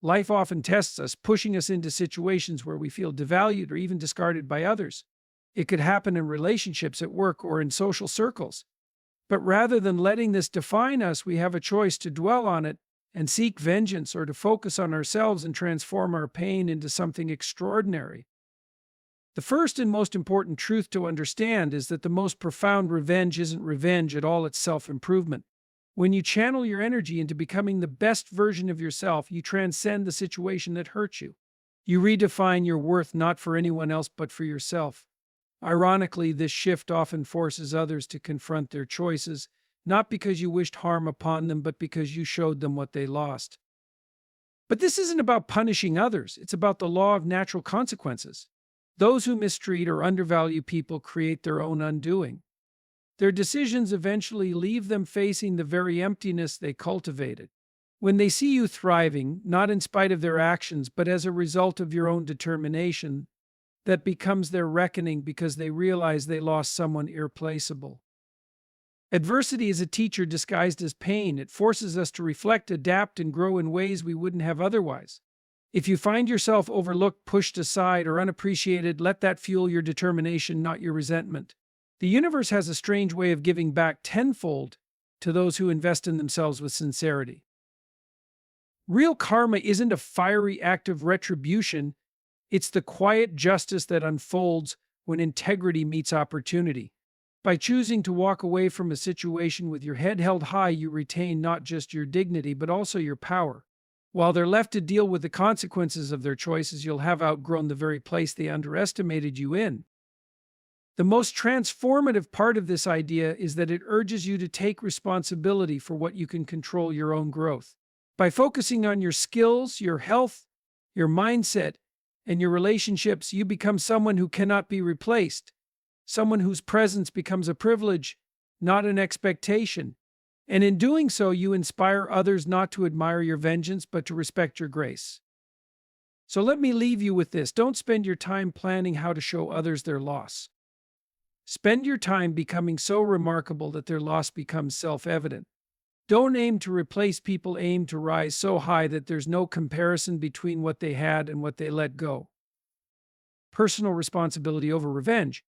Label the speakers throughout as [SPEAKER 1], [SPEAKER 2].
[SPEAKER 1] Life often tests us, pushing us into situations where we feel devalued or even discarded by others. It could happen in relationships, at work, or in social circles. But rather than letting this define us, we have a choice to dwell on it and seek vengeance, or to focus on ourselves and transform our pain into something extraordinary. The first and most important truth to understand is that the most profound revenge isn't revenge at all, it's self-improvement. When you channel your energy into becoming the best version of yourself, you transcend the situation that hurt you. You redefine your worth not for anyone else but for yourself. Ironically, this shift often forces others to confront their choices, not because you wished harm upon them, but because you showed them what they lost. But this isn't about punishing others, it's about the law of natural consequences. Those who mistreat or undervalue people create their own undoing. Their decisions eventually leave them facing the very emptiness they cultivated. When they see you thriving, not in spite of their actions, but as a result of your own determination, that becomes their reckoning, because they realize they lost someone irreplaceable. Adversity is a teacher disguised as pain. It forces us to reflect, adapt, and grow in ways we wouldn't have otherwise. If you find yourself overlooked, pushed aside, or unappreciated, let that fuel your determination, not your resentment. The universe has a strange way of giving back tenfold to those who invest in themselves with sincerity. Real karma isn't a fiery act of retribution, it's the quiet justice that unfolds when integrity meets opportunity. By choosing to walk away from a situation with your head held high, you retain not just your dignity, but also your power. While they're left to deal with the consequences of their choices, you'll have outgrown the very place they underestimated you in. The most transformative part of this idea is that it urges you to take responsibility for what you can control: your own growth. By focusing on your skills, your health, your mindset, and your relationships, you become someone who cannot be replaced, someone whose presence becomes a privilege, not an expectation. And in doing so, you inspire others not to admire your vengeance, but to respect your grace. So let me leave you with this. Don't spend your time planning how to show others their loss. Spend your time becoming so remarkable that their loss becomes self-evident. Don't aim to replace people, aim to rise so high that there's no comparison between what they had and what they let go. Personal responsibility over revenge.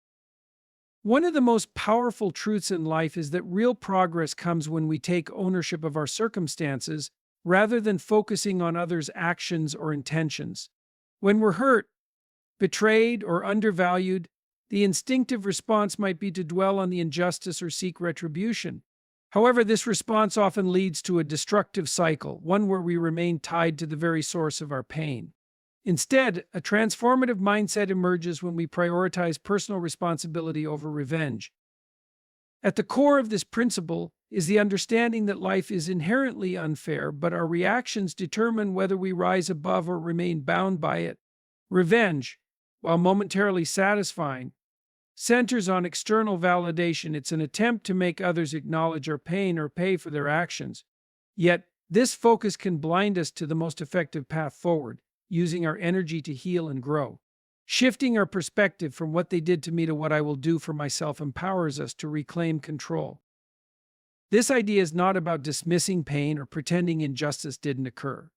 [SPEAKER 1] One of the most powerful truths in life is that real progress comes when we take ownership of our circumstances rather than focusing on others' actions or intentions. When we're hurt, betrayed, or undervalued, the instinctive response might be to dwell on the injustice or seek retribution. However, this response often leads to a destructive cycle, one where we remain tied to the very source of our pain. Instead, a transformative mindset emerges when we prioritize personal responsibility over revenge. At the core of this principle is the understanding that life is inherently unfair, but our reactions determine whether we rise above or remain bound by it. Revenge, while momentarily satisfying, centers on external validation. It's an attempt to make others acknowledge our pain or pay for their actions. Yet, this focus can blind us to the most effective path forward, using our energy to heal and grow. Shifting our perspective from what they did to me to what I will do for myself empowers us to reclaim control. This idea is not about dismissing pain or pretending injustice didn't occur.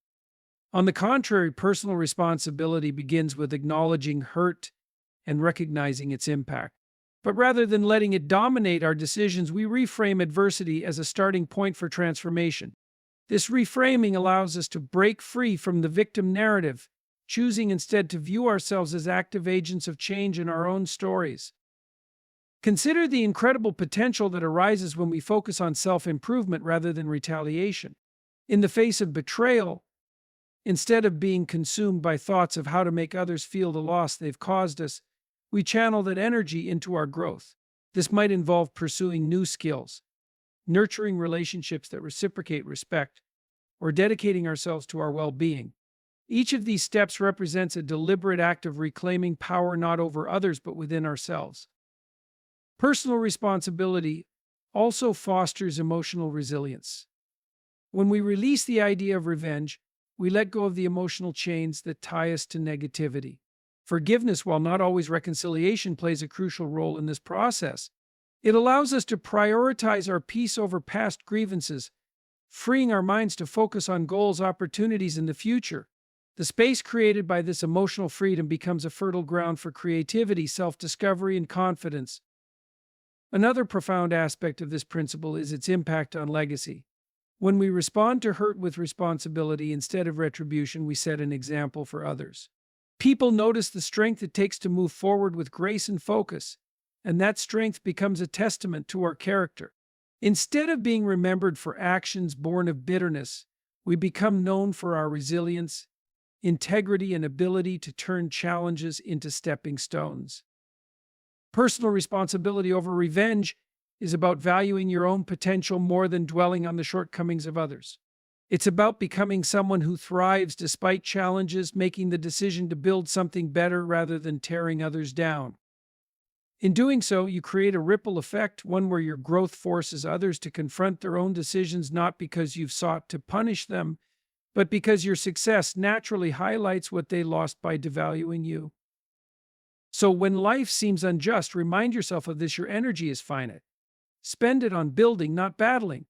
[SPEAKER 1] On the contrary, personal responsibility begins with acknowledging hurt and recognizing its impact. But rather than letting it dominate our decisions, we reframe adversity as a starting point for transformation. This reframing allows us to break free from the victim narrative, choosing instead to view ourselves as active agents of change in our own stories. Consider the incredible potential that arises when we focus on self-improvement rather than retaliation. In the face of betrayal, instead of being consumed by thoughts of how to make others feel the loss they've caused us, we channel that energy into our growth. This might involve pursuing new skills, nurturing relationships that reciprocate respect, or dedicating ourselves to our well-being. Each of these steps represents a deliberate act of reclaiming power not over others but within ourselves. Personal responsibility also fosters emotional resilience. When we release the idea of revenge, we let go of the emotional chains that tie us to negativity. Forgiveness, while not always reconciliation, plays a crucial role in this process. It allows us to prioritize our peace over past grievances, freeing our minds to focus on goals, opportunities, in the future. The space created by this emotional freedom becomes a fertile ground for creativity, self-discovery, and confidence. Another profound aspect of this principle is its impact on legacy. When we respond to hurt with responsibility instead of retribution, we set an example for others. People notice the strength it takes to move forward with grace and focus, and that strength becomes a testament to our character. Instead of being remembered for actions born of bitterness, we become known for our resilience, integrity, and ability to turn challenges into stepping stones. Personal responsibility over revenge is about valuing your own potential more than dwelling on the shortcomings of others. It's about becoming someone who thrives despite challenges, making the decision to build something better rather than tearing others down. In doing so, you create a ripple effect, one where your growth forces others to confront their own decisions not because you've sought to punish them, but because your success naturally highlights what they lost by devaluing you. So when life seems unjust, remind yourself of this: your energy is finite. Spend it on building, not battling.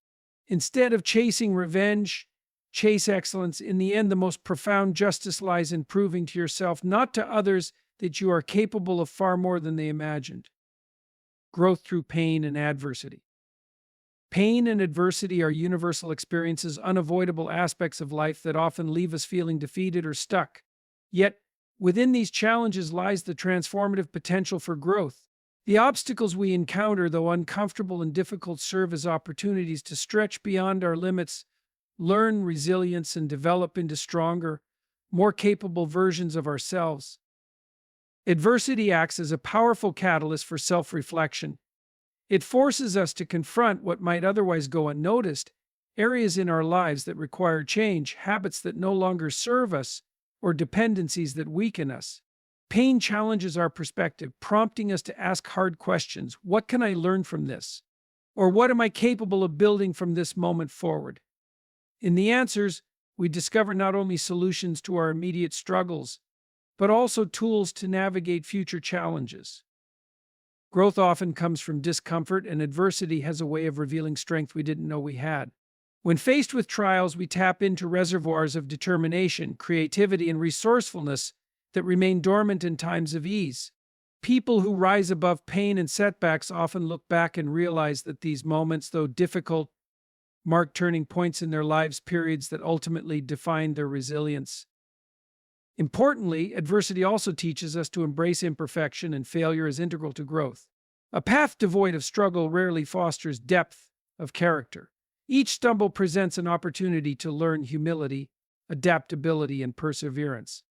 [SPEAKER 1] Instead of chasing revenge, chase excellence. In the end, the most profound justice lies in proving to yourself, not to others, that you are capable of far more than they imagined. Growth through pain and adversity. Pain and adversity are universal experiences, unavoidable aspects of life that often leave us feeling defeated or stuck. Yet, within these challenges lies the transformative potential for growth. The obstacles we encounter, though uncomfortable and difficult, serve as opportunities to stretch beyond our limits, learn resilience, and develop into stronger, more capable versions of ourselves. Adversity acts as a powerful catalyst for self-reflection. It forces us to confront what might otherwise go unnoticed, areas in our lives that require change, habits that no longer serve us, or dependencies that weaken us. Pain challenges our perspective, prompting us to ask hard questions. What can I learn from this? Or what am I capable of building from this moment forward? In the answers, we discover not only solutions to our immediate struggles, but also tools to navigate future challenges. Growth often comes from discomfort, and adversity has a way of revealing strength we didn't know we had. When faced with trials, we tap into reservoirs of determination, creativity, and resourcefulness that remain dormant in times of ease. People who rise above pain and setbacks often look back and realize that these moments, though difficult, mark turning points in their lives, periods that ultimately defined their resilience. Importantly, adversity also teaches us to embrace imperfection, and failure is integral to growth. A path devoid of struggle rarely fosters depth of character. Each stumble presents an opportunity to learn humility, adaptability, and perseverance.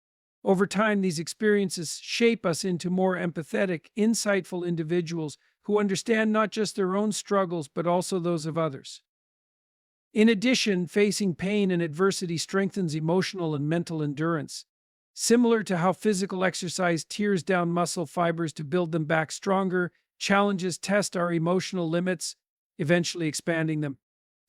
[SPEAKER 1] Over time, these experiences shape us into more empathetic, insightful individuals who understand not just their own struggles but also those of others. In addition, facing pain and adversity strengthens emotional and mental endurance. Similar to how physical exercise tears down muscle fibers to build them back stronger, challenges test our emotional limits, eventually expanding them.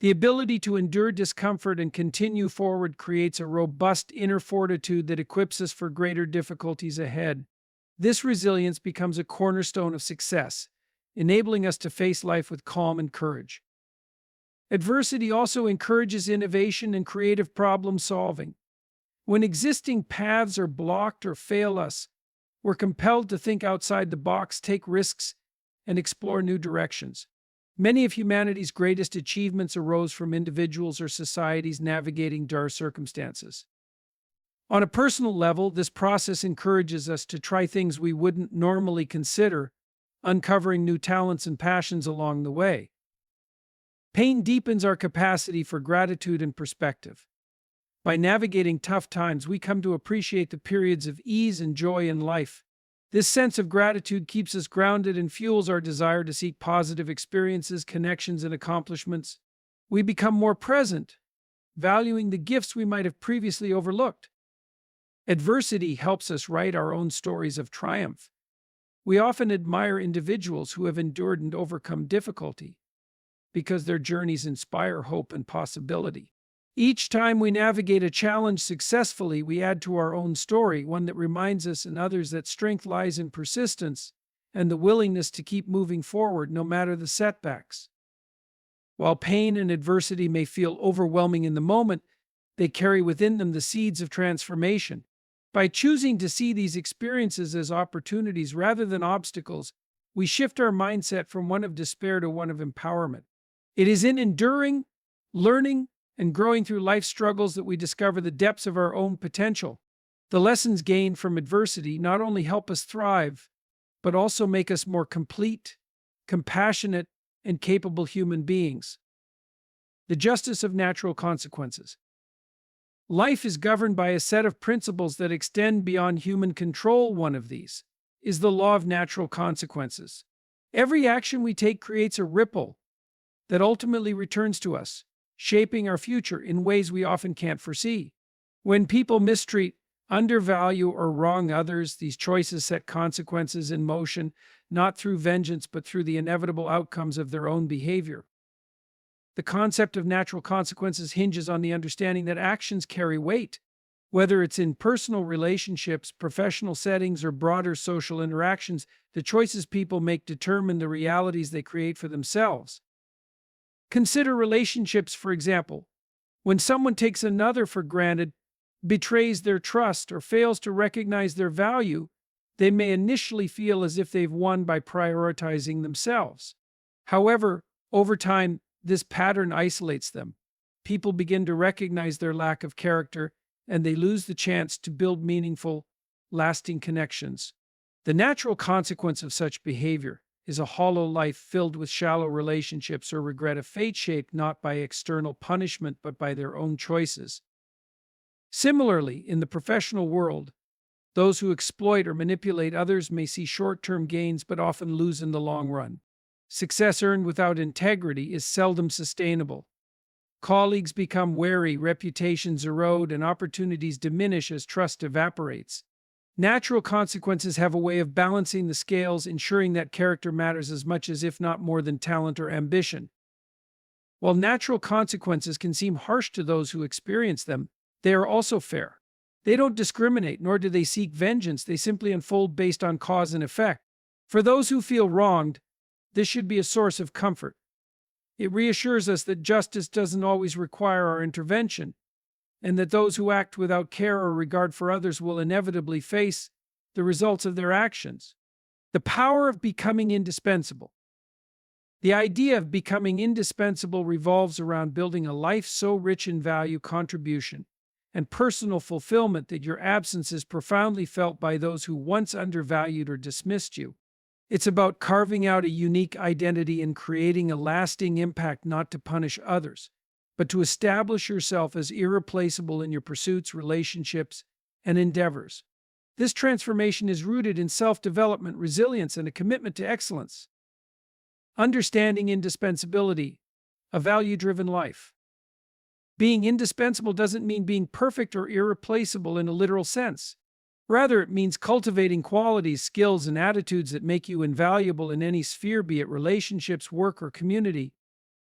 [SPEAKER 1] The ability to endure discomfort and continue forward creates a robust inner fortitude that equips us for greater difficulties ahead. This resilience becomes a cornerstone of success, enabling us to face life with calm and courage. Adversity also encourages innovation and creative problem solving. When existing paths are blocked or fail us, we're compelled to think outside the box, take risks, and explore new directions. Many of humanity's greatest achievements arose from individuals or societies navigating dire circumstances. On a personal level, this process encourages us to try things we wouldn't normally consider, uncovering new talents and passions along the way. Pain deepens our capacity for gratitude and perspective. By navigating tough times, we come to appreciate the periods of ease and joy in life. This sense of gratitude keeps us grounded and fuels our desire to seek positive experiences, connections, and accomplishments. We become more present, valuing the gifts we might have previously overlooked. Adversity helps us write our own stories of triumph. We often admire individuals who have endured and overcome difficulty, because their journeys inspire hope and possibility. Each time we navigate a challenge successfully, we add to our own story, one that reminds us and others that strength lies in persistence and the willingness to keep moving forward no matter the setbacks. While pain and adversity may feel overwhelming in the moment, they carry within them the seeds of transformation. By choosing to see these experiences as opportunities rather than obstacles, we shift our mindset from one of despair to one of empowerment. It is in enduring, learning, and growing through life struggles that we discover the depths of our own potential. The lessons gained from adversity not only help us thrive, but also make us more complete, compassionate, and capable human beings. The justice of natural consequences. Life is governed by a set of principles that extend beyond human control. One of these is the law of natural consequences. Every action we take creates a ripple that ultimately returns to us, shaping our future in ways we often can't foresee. When people mistreat, undervalue, or wrong others, these choices set consequences in motion, not through vengeance but through the inevitable outcomes of their own behavior. The concept of natural consequences hinges on the understanding that actions carry weight. Whether it's in personal relationships, professional settings, or broader social interactions, the choices people make determine the realities they create for themselves. Consider relationships, for example. When someone takes another for granted, betrays their trust, or fails to recognize their value, they may initially feel as if they've won by prioritizing themselves. However, over time, this pattern isolates them. People begin to recognize their lack of character, and they lose the chance to build meaningful, lasting connections. The natural consequence of such behavior is a hollow life filled with shallow relationships or regret, a fate shaped not by external punishment but by their own choices. Similarly, in the professional world, those who exploit or manipulate others may see short-term gains but often lose in the long run. Success earned without integrity is seldom sustainable. Colleagues become wary, reputations erode, and opportunities diminish as trust evaporates. Natural consequences have a way of balancing the scales, ensuring that character matters as much as, if not more than, talent or ambition. While natural consequences can seem harsh to those who experience them, they are also fair. They don't discriminate, nor do they seek vengeance. They simply unfold based on cause and effect. For those who feel wronged, this should be a source of comfort. It reassures us that justice doesn't always require our intervention, and that those who act without care or regard for others will inevitably face the results of their actions. The power of becoming indispensable. The idea of becoming indispensable revolves around building a life so rich in value, contribution, and personal fulfillment that your absence is profoundly felt by those who once undervalued or dismissed you. It's about carving out a unique identity and creating a lasting impact, not to punish others, but to establish yourself as irreplaceable in your pursuits, relationships, and endeavors. This transformation is rooted in self-development, resilience, and a commitment to excellence. Understanding indispensability, a value-driven life. Being indispensable doesn't mean being perfect or irreplaceable in a literal sense. Rather, it means cultivating qualities, skills, and attitudes that make you invaluable in any sphere, be it relationships, work, or community.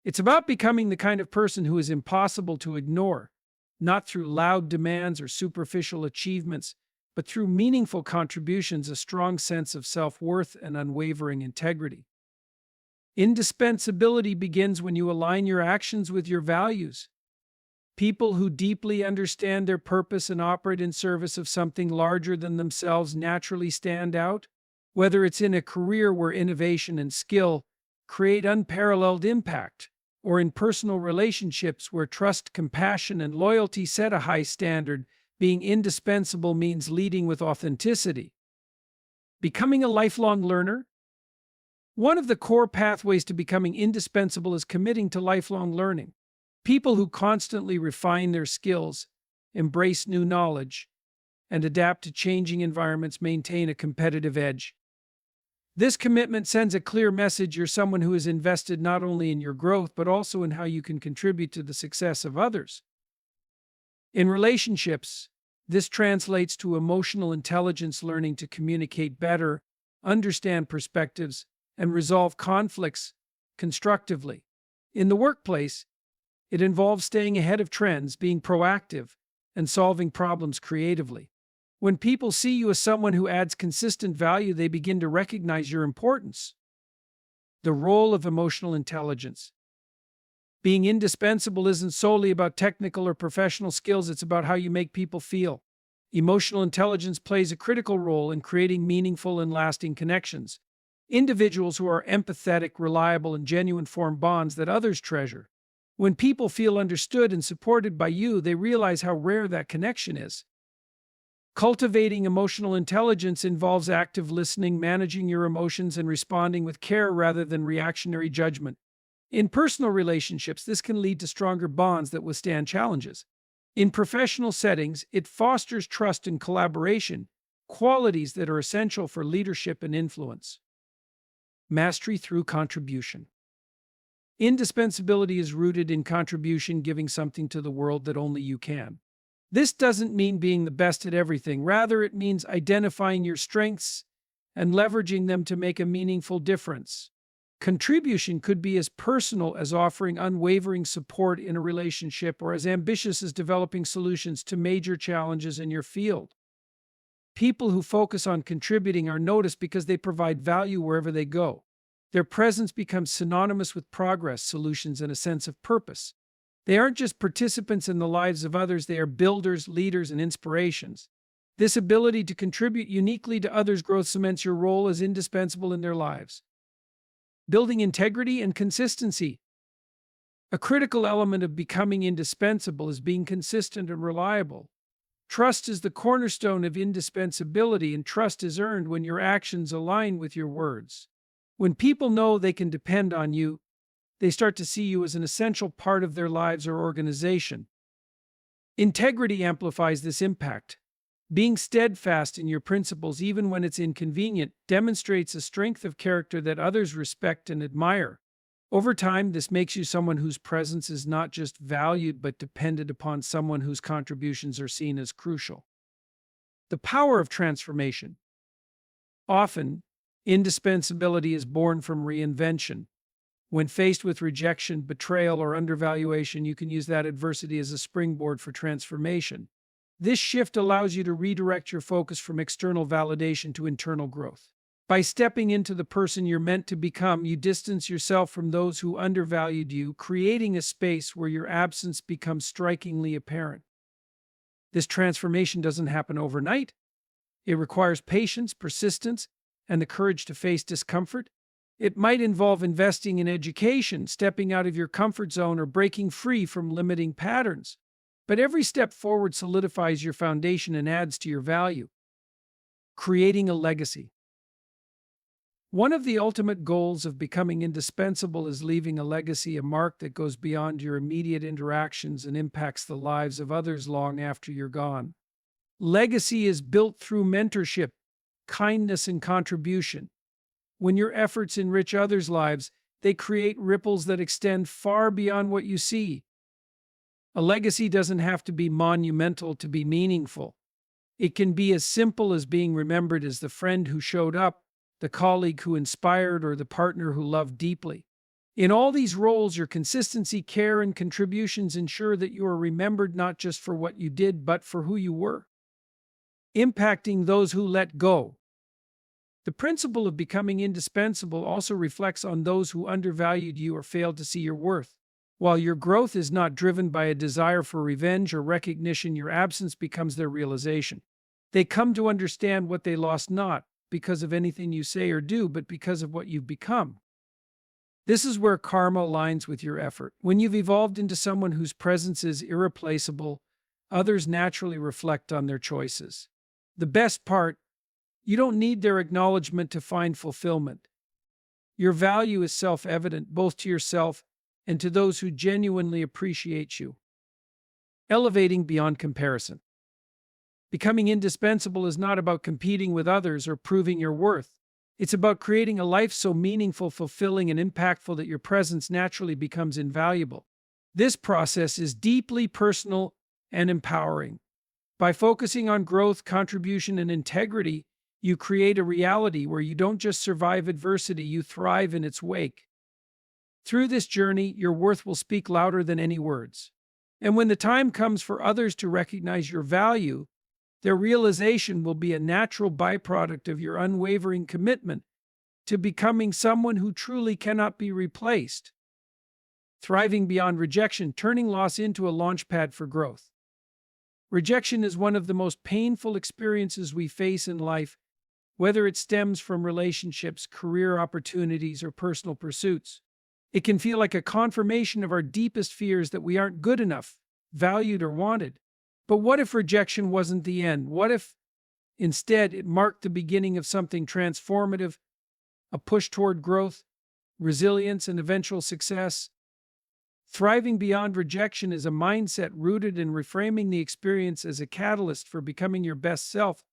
[SPEAKER 1] It's about becoming the kind of person who is impossible to ignore, not through loud demands or superficial achievements, but through meaningful contributions, a strong sense of self-worth, and unwavering integrity. Indispensability begins when you align your actions with your values. People who deeply understand their purpose and operate in service of something larger than themselves naturally stand out, whether it's in a career where innovation and skill create unparalleled impact, or in personal relationships where trust, compassion, and loyalty set a high standard. Being indispensable means leading with authenticity. Becoming a lifelong learner. One of the core pathways to becoming indispensable is committing to lifelong learning. People who constantly refine their skills, embrace new knowledge, and adapt to changing environments maintain a competitive edge. This commitment sends a clear message: you're someone who is invested not only in your growth, but also in how you can contribute to the success of others. In relationships, this translates to emotional intelligence, learning to communicate better, understand perspectives, and resolve conflicts constructively. In the workplace, it involves staying ahead of trends, being proactive, and solving problems creatively. When people see you as someone who adds consistent value, they begin to recognize your importance. The role of emotional intelligence. Being indispensable isn't solely about technical or professional skills, it's about how you make people feel. Emotional intelligence plays a critical role in creating meaningful and lasting connections. Individuals who are empathetic, reliable, and genuine form bonds that others treasure. When people feel understood and supported by you, they realize how rare that connection is. Cultivating emotional intelligence involves active listening, managing your emotions, and responding with care rather than reactionary judgment. In personal relationships, this can lead to stronger bonds that withstand challenges. In professional settings, it fosters trust and collaboration, qualities that are essential for leadership and influence. Mastery through contribution. Indispensability is rooted in contribution, giving something to the world that only you can. This doesn't mean being the best at everything. Rather, it means identifying your strengths and leveraging them to make a meaningful difference. Contribution could be as personal as offering unwavering support in a relationship or as ambitious as developing solutions to major challenges in your field. People who focus on contributing are noticed because they provide value wherever they go. Their presence becomes synonymous with progress, solutions, and a sense of purpose. They aren't just participants in the lives of others, they are builders, leaders, and inspirations. This ability to contribute uniquely to others' growth cements your role as indispensable in their lives. Building integrity and consistency. A critical element of becoming indispensable is being consistent and reliable. Trust is the cornerstone of indispensability, and trust is earned when your actions align with your words. When people know they can depend on you, they start to see you as an essential part of their lives or organization. Integrity amplifies this impact. Being steadfast in your principles, even when it's inconvenient, demonstrates a strength of character that others respect and admire. Over time, this makes you someone whose presence is not just valued but depended upon, someone whose contributions are seen as crucial. The power of transformation. Often, indispensability is born from reinvention. When faced with rejection, betrayal, or undervaluation, you can use that adversity as a springboard for transformation. This shift allows you to redirect your focus from external validation to internal growth. By stepping into the person you're meant to become, you distance yourself from those who undervalued you, creating a space where your absence becomes strikingly apparent. This transformation doesn't happen overnight. It requires patience, persistence, and the courage to face discomfort. It might involve investing in education, stepping out of your comfort zone, or breaking free from limiting patterns. But every step forward solidifies your foundation and adds to your value. Creating a legacy. One of the ultimate goals of becoming indispensable is leaving a legacy, a mark that goes beyond your immediate interactions and impacts the lives of others long after you're gone. Legacy is built through mentorship, kindness, and contribution. When your efforts enrich others' lives, they create ripples that extend far beyond what you see. A legacy doesn't have to be monumental to be meaningful. It can be as simple as being remembered as the friend who showed up, the colleague who inspired, or the partner who loved deeply. In all these roles, your consistency, care, and contributions ensure that you are remembered not just for what you did, but for who you were. Impacting those who let go. The principle of becoming indispensable also reflects on those who undervalued you or failed to see your worth. While your growth is not driven by a desire for revenge or recognition, your absence becomes their realization. They come to understand what they lost not because of anything you say or do, but because of what you've become. This is where karma aligns with your effort. When you've evolved into someone whose presence is irreplaceable, others naturally reflect on their choices. The best part, you don't need their acknowledgement to find fulfillment. Your value is self-evident both to yourself and to those who genuinely appreciate you. Elevating beyond comparison. Becoming indispensable is not about competing with others or proving your worth. It's about creating a life so meaningful, fulfilling, and impactful that your presence naturally becomes invaluable. This process is deeply personal and empowering. By focusing on growth, contribution, and integrity, you create a reality where you don't just survive adversity, you thrive in its wake. Through this journey, your worth will speak louder than any words. And when the time comes for others to recognize your value, their realization will be a natural byproduct of your unwavering commitment to becoming someone who truly cannot be replaced. Thriving beyond rejection, turning loss into a launchpad for growth. Rejection is one of the most painful experiences we face in life, whether it stems from relationships, career opportunities, or personal pursuits. It can feel like a confirmation of our deepest fears that we aren't good enough, valued, or wanted. But what if rejection wasn't the end? What if, instead, it marked the beginning of something transformative, a push toward growth, resilience, and eventual success? Thriving beyond rejection is a mindset rooted in reframing the experience as a catalyst for becoming your best self,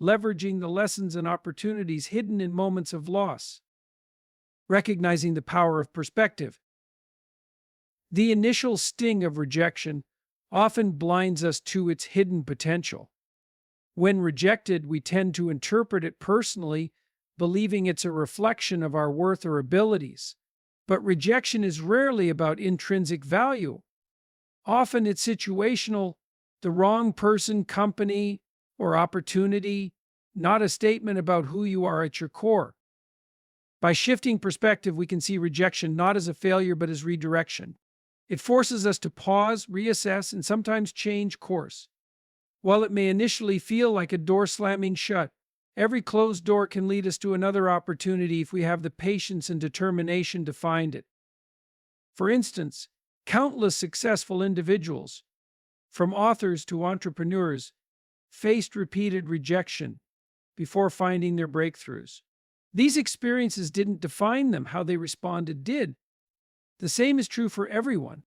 [SPEAKER 1] leveraging the lessons and opportunities hidden in moments of loss. Recognizing the power of perspective. The initial sting of rejection often blinds us to its hidden potential. When rejected, we tend to interpret it personally, believing it's a reflection of our worth or abilities. But rejection is rarely about intrinsic value. Often it's situational, the wrong person, company, or opportunity, not a statement about who you are at your core. By shifting perspective, we can see rejection not as a failure but as redirection. It forces us to pause, reassess, and sometimes change course. While it may initially feel like a door slamming shut, every closed door can lead us to another opportunity if we have the patience and determination to find it. For instance, countless successful individuals, from authors to entrepreneurs, faced repeated rejection before finding their breakthroughs. These experiences didn't define them, how they responded did. The same is true for everyone.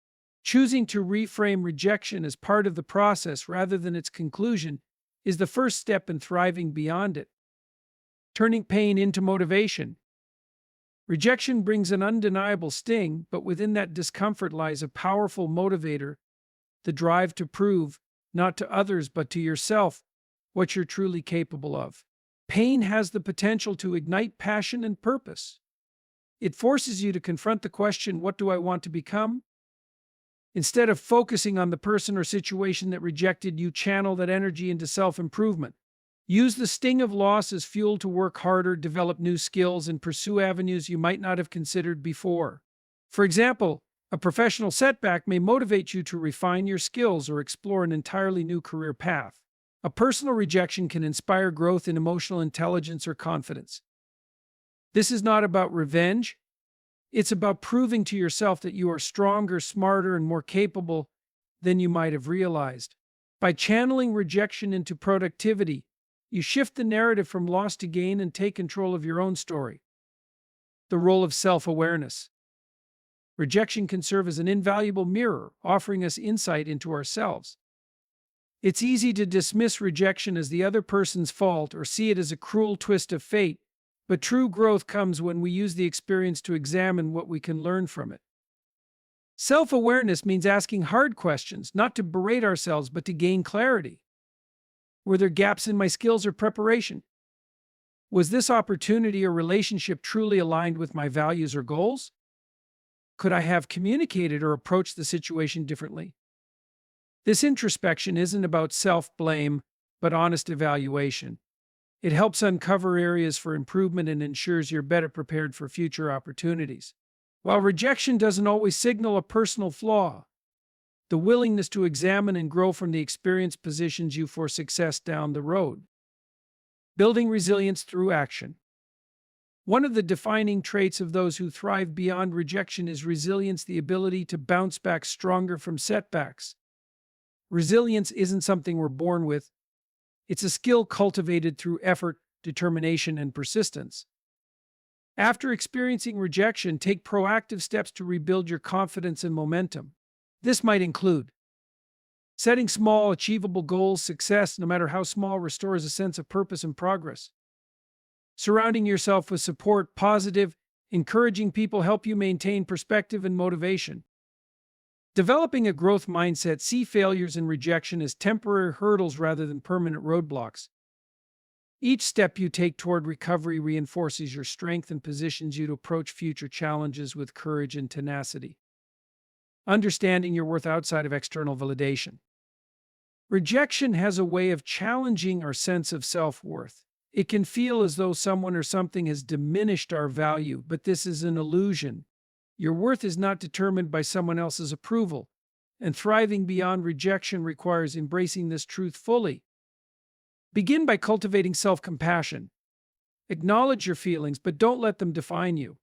[SPEAKER 1] Choosing to reframe rejection as part of the process rather than its conclusion is the first step in thriving beyond it. Turning pain into motivation. Rejection brings an undeniable sting, but within that discomfort lies a powerful motivator, the drive to prove, not to others but to yourself, what you're truly capable of. Pain has the potential to ignite passion and purpose. It forces you to confront the question, what do I want to become? Instead of focusing on the person or situation that rejected you, channel that energy into self-improvement. Use the sting of loss as fuel to work harder, develop new skills, and pursue avenues you might not have considered before. For example, a professional setback may motivate you to refine your skills or explore an entirely new career path. A personal rejection can inspire growth in emotional intelligence or confidence. This is not about revenge. It's about proving to yourself that you are stronger, smarter, and more capable than you might have realized. By channeling rejection into productivity, you shift the narrative from loss to gain and take control of your own story. The role of self-awareness. Rejection can serve as an invaluable mirror, offering us insight into ourselves. It's easy to dismiss rejection as the other person's fault or see it as a cruel twist of fate, but true growth comes when we use the experience to examine what we can learn from it. Self-awareness means asking hard questions, not to berate ourselves, but to gain clarity. Were there gaps in my skills or preparation? Was this opportunity or relationship truly aligned with my values or goals? Could I have communicated or approached the situation differently? This introspection isn't about self-blame, but honest evaluation. It helps uncover areas for improvement and ensures you're better prepared for future opportunities. While rejection doesn't always signal a personal flaw, the willingness to examine and grow from the experience positions you for success down the road. Building resilience through action. One of the defining traits of those who thrive beyond rejection is resilience, the ability to bounce back stronger from setbacks. Resilience isn't something we're born with. It's a skill cultivated through effort, determination, and persistence. After experiencing rejection, take proactive steps to rebuild your confidence and momentum. This might include setting small, achievable goals. Success, no matter how small, restores a sense of purpose and progress. Surrounding yourself with support, positive, encouraging people help you maintain perspective and motivation. Developing a growth mindset, see failures and rejection as temporary hurdles rather than permanent roadblocks. Each step you take toward recovery reinforces your strength and positions you to approach future challenges with courage and tenacity. Understanding your worth outside of external validation. Rejection has a way of challenging our sense of self-worth. It can feel as though someone or something has diminished our value, but this is an illusion. Your worth is not determined by someone else's approval, and thriving beyond rejection requires embracing this truth fully. Begin by cultivating self-compassion. Acknowledge your feelings, but don't let them define you.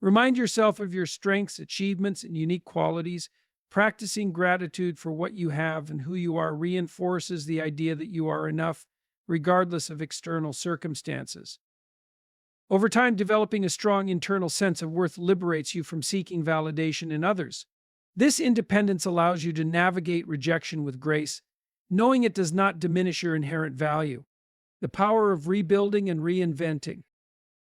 [SPEAKER 1] Remind yourself of your strengths, achievements, and unique qualities. Practicing gratitude for what you have and who you are reinforces the idea that you are enough, regardless of external circumstances. Over time, developing a strong internal sense of worth liberates you from seeking validation in others. This independence allows you to navigate rejection with grace, knowing it does not diminish your inherent value. The power of rebuilding and reinventing.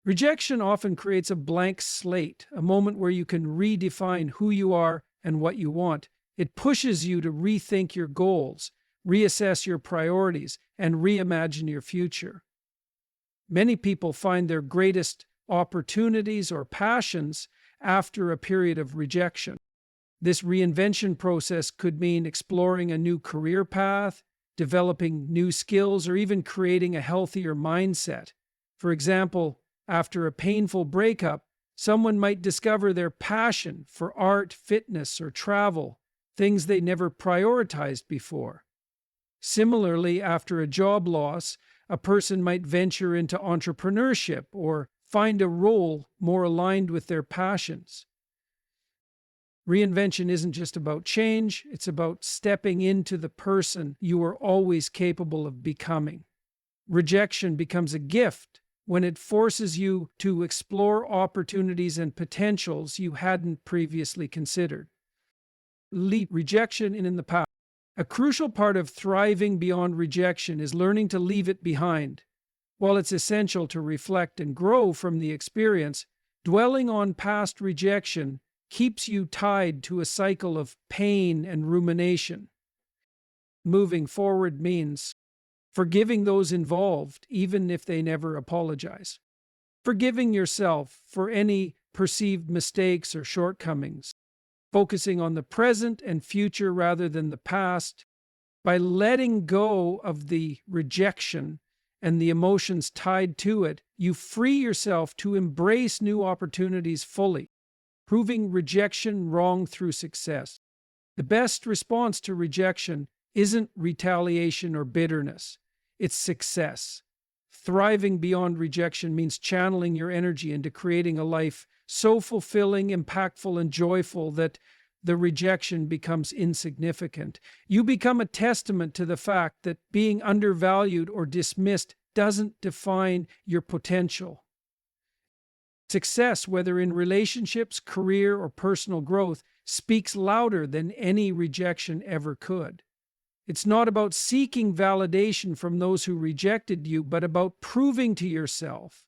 [SPEAKER 1] Rejection often creates a blank slate, a moment where you can redefine who you are and what you want. It pushes you to rethink your goals, reassess your priorities, and reimagine your future. Many people find their greatest opportunities or passions after a period of rejection. This reinvention process could mean exploring a new career path, developing new skills, or even creating a healthier mindset. For example, after a painful breakup, someone might discover their passion for art, fitness, or travel, things they never prioritized before. Similarly, after a job loss, a person might venture into entrepreneurship or find a role more aligned with their passions. Reinvention isn't just about change, it's about stepping into the person you were always capable of becoming. Rejection becomes a gift when it forces you to explore opportunities and potentials you hadn't previously considered. Leave rejection in the past. A crucial part of thriving beyond rejection is learning to leave it behind. While it's essential to reflect and grow from the experience, dwelling on past rejection keeps you tied to a cycle of pain and rumination. Moving forward means forgiving those involved, even if they never apologize. Forgiving yourself for any perceived mistakes or shortcomings. Focusing on the present and future rather than the past. By letting go of the rejection and the emotions tied to it, you free yourself to embrace new opportunities fully, proving rejection wrong through success. The best response to rejection isn't retaliation or bitterness, it's success. Thriving beyond rejection means channeling your energy into creating a life so fulfilling, impactful, and joyful that the rejection becomes insignificant. You become a testament to the fact that being undervalued or dismissed doesn't define your potential. Success, whether in relationships, career, or personal growth, speaks louder than any rejection ever could. It's not about seeking validation from those who rejected you, but about proving to yourself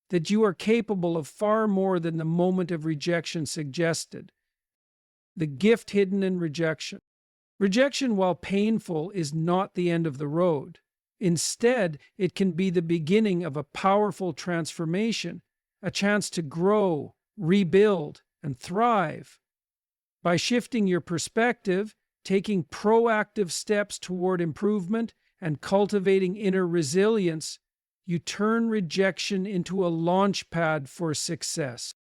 [SPEAKER 1] that you are capable of far more than the moment of rejection suggested. The gift hidden in rejection. Rejection, while painful, is not the end of the road. Instead, it can be the beginning of a powerful transformation, a chance to grow, rebuild, and thrive. By shifting your perspective, taking proactive steps toward improvement, and cultivating inner resilience, you turn rejection into a launch pad for success.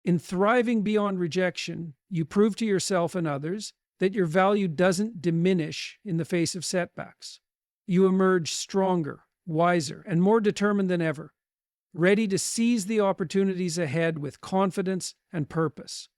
[SPEAKER 1] In thriving beyond rejection, you prove to yourself and others that your value doesn't diminish in the face of setbacks. You emerge stronger, wiser, and more determined than ever, ready to seize the opportunities ahead with confidence and purpose.